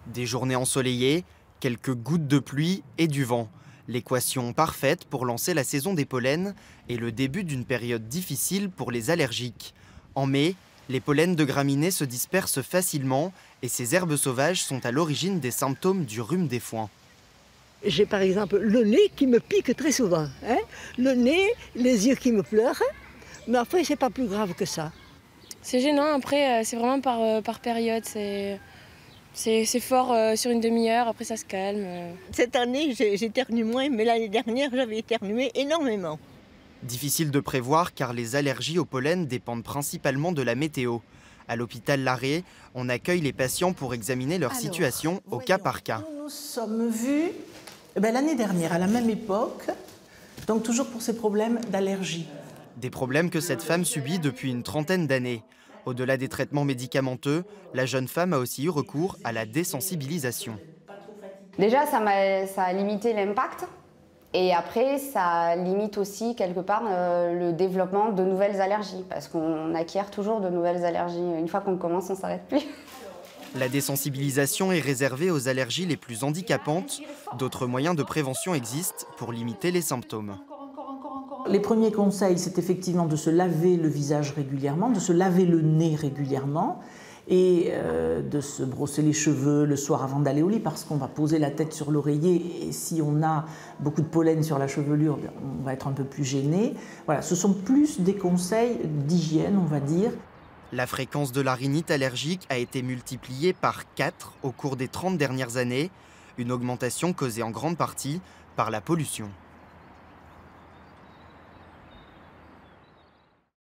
Des journées ensoleillées, quelques gouttes de pluie et du vent. L'équation parfaite pour lancer la saison des pollens et le début d'une période difficile pour les allergiques. En mai, les pollens de graminées se dispersent facilement et ces herbes sauvages sont à l'origine des symptômes du rhume des foins. J'ai par exemple le nez qui me pique très souvent. Le nez, les yeux qui me pleurent, mais après c'est pas plus grave que ça. C'est gênant, après c'est vraiment par période. C'est fort sur une demi-heure, après ça se calme. Cette année j'éternue moins, mais l'année dernière j'avais éternué énormément. Difficile de prévoir car les allergies au pollen dépendent principalement de la météo. À l'hôpital Larrey, on accueille les patients pour examiner leur situation au cas par cas. Nous nous sommes vus l'année dernière, à la même époque, donc toujours pour ces problèmes d'allergie. Des problèmes que cette femme subit depuis une trentaine d'années. Au-delà des traitements médicamenteux, la jeune femme a aussi eu recours à la désensibilisation. Déjà, ça a limité l'impact. Et après, ça limite aussi quelque part le développement de nouvelles allergies, parce qu'on acquiert toujours de nouvelles allergies. Une fois qu'on commence, on ne s'arrête plus. La désensibilisation est réservée aux allergies les plus handicapantes. D'autres moyens de prévention existent pour limiter les symptômes. Les premiers conseils, c'est effectivement de se laver le visage régulièrement, de se laver le nez régulièrement et de se brosser les cheveux le soir avant d'aller au lit parce qu'on va poser la tête sur l'oreiller et si on a beaucoup de pollen sur la chevelure, on va être un peu plus gêné. Voilà, ce sont plus des conseils d'hygiène, on va dire. La fréquence de la rhinite allergique a été multipliée par 4 au cours des 30 dernières années, une augmentation causée en grande partie par la pollution.